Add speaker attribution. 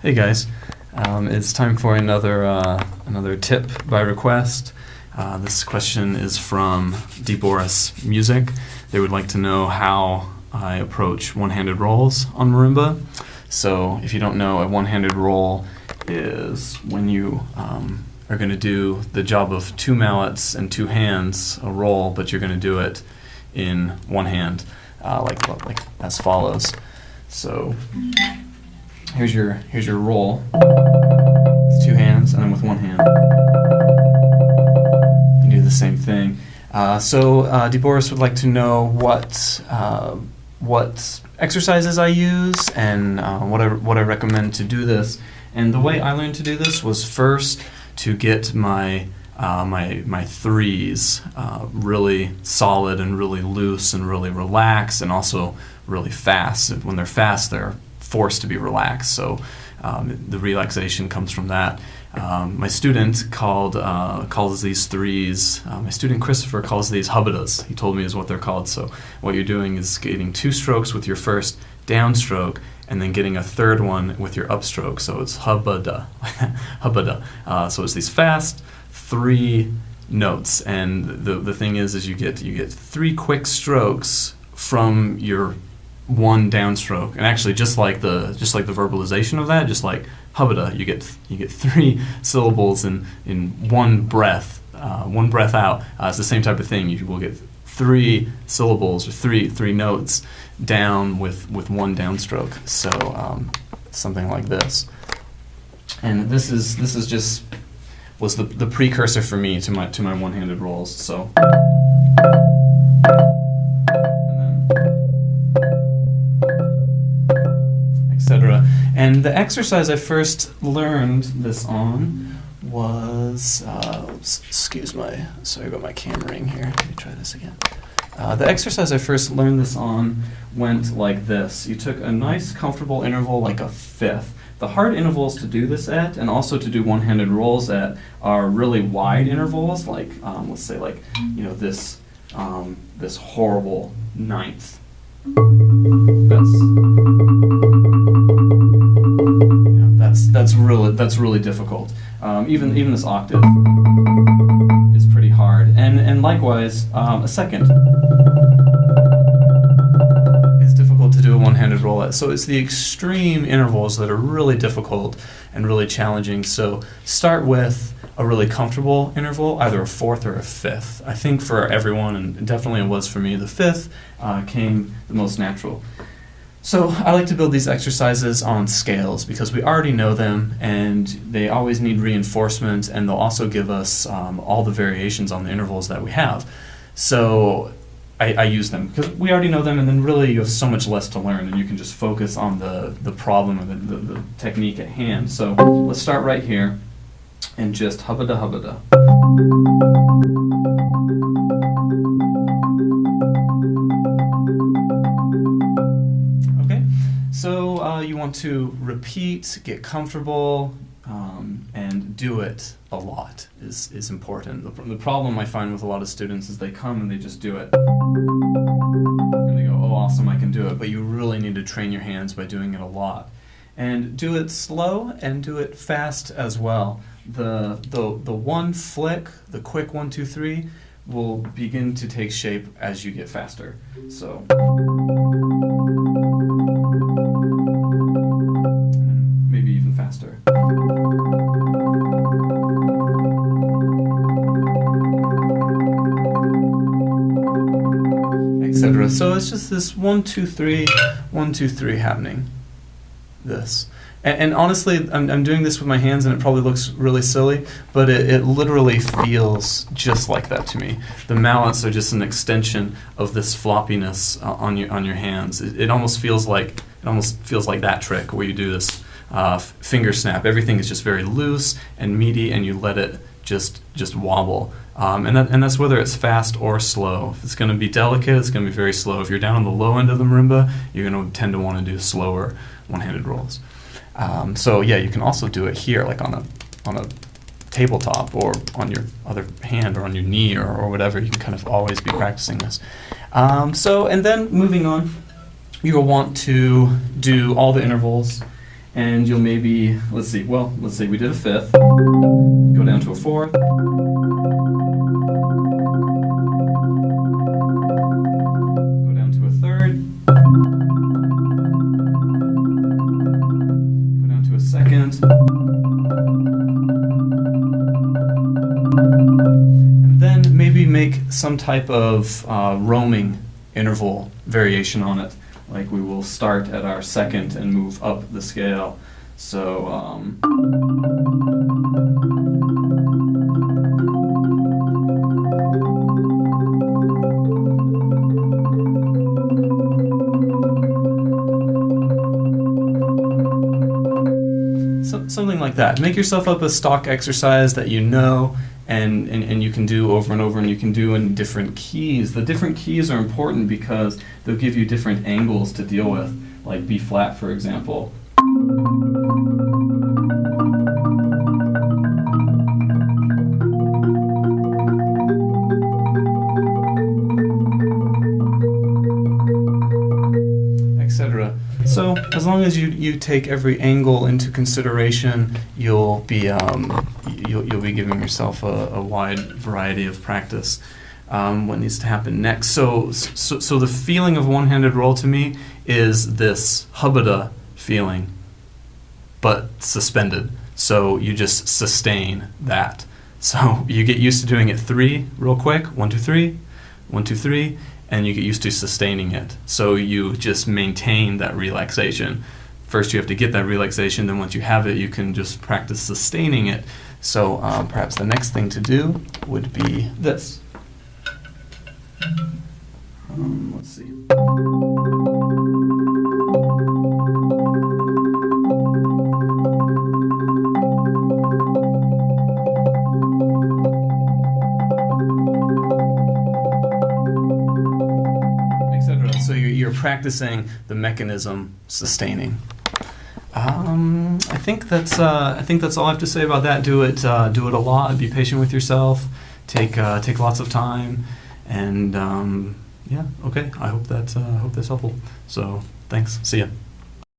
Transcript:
Speaker 1: Hey guys, it's time for another tip by request. This question is from Boris Music. They would like to know how I approach one-handed rolls on marimba. So if you don't know, a one-handed roll is when you are going to do the job of two mallets and two hands, a roll, but you're going to do it in one hand, like as follows. So here's your roll with two hands, and then with one hand you do the same thing. So DeBoris would like to know what exercises I use and what I recommend to do this. And the way I learned to do this was first to get my threes really solid and really loose and really relaxed, and also really fast. When they're fast, they're forced to be relaxed, so the relaxation comes from that. My student calls these threes, my student Christopher calls these hubbadas. He told me is what they're called. So what you're doing is getting two strokes with your first downstroke, and then getting a third one with your upstroke. So it's hubbada, hubbada. So it's these fast three notes, and the thing is you get three quick strokes from your one downstroke, and actually just like the verbalization of that, just like hubbada, you get three syllables in one breath out. It's the same type of thing. You will get three syllables or three notes down with one downstroke. So something like this. And this is just was the precursor for me to my one-handed rolls. So. And the exercise I first learned this on was, sorry about my cameraing here. Let me try this again. The exercise I first learned this on went like this. You took a nice comfortable interval, like a fifth. The hard intervals to do this at, and also to do one-handed rolls at, are really wide intervals, like let's say this horrible ninth. That's really difficult. Even this octave is pretty hard, and likewise a second is difficult to do a one-handed roll at. So it's the extreme intervals that are really difficult and really challenging. So start with a really comfortable interval, either a fourth or a fifth. I think for everyone, and definitely it was for me, the fifth came the most natural. So I like to build these exercises on scales because we already know them, and they always need reinforcement, and they'll also give us all the variations on the intervals that we have. So I use them because we already know them, and then really you have so much less to learn, and you can just focus on the problem and the technique at hand. So let's start right here and just hubbada hubbada. So you want to repeat, get comfortable, and do it a lot is important. The problem I find with a lot of students is they come and they just do it. And they go, oh awesome, I can do it. But you really need to train your hands by doing it a lot. And do it slow and do it fast as well. The one flick, the quick 1, 2, 3, will begin to take shape as you get faster. So. Etc. So it's just this 1, 2, 3, 1, 2, 3 happening. This. And honestly, I'm doing this with my hands, and it probably looks really silly, but it literally feels just like that to me. The mallets are just an extension of this floppiness on your hands. It almost feels like that trick where you do this finger snap. Everything is just very loose and meaty, and you let it just wobble. And that's whether it's fast or slow. If it's going to be delicate, it's going to be very slow. If you're down on the low end of the marimba, you're going to tend to want to do slower one-handed rolls. So yeah, you can also do it here, like on a tabletop, or on your other hand, or on your knee, or whatever. You can kind of always be practicing this. And then moving on, you will want to do all the intervals and you'll maybe, let's say we did a fifth, go down to a fourth, go down to a third, go down to a second, and then maybe make some type of roaming interval variation on it. Like we will start at our second and move up the scale. So something like that. Make yourself up a stock exercise that you know and you can do over and over, and you can do in different keys. The different keys are important because they'll give you different angles to deal with, like B flat, for example. Etc. So as long as you take every angle into consideration, you'll be giving yourself a wide variety of practice. What needs to happen next? So the feeling of one-handed roll to me is this hubada feeling, but suspended. So you just sustain that. So you get used to doing it 3 real quick, 1, 2, 3, 1, 2, 3. And you get used to sustaining it. So you just maintain that relaxation. First you have to get that relaxation, then once you have it, you can just practice sustaining it. So perhaps the next thing to do would be this. Let's see. So you're practicing the mechanism sustaining. I think that's all I have to say about that. Do it a lot. Be patient with yourself. Take lots of time, and yeah. Okay. I hope that's helpful. So thanks. See ya.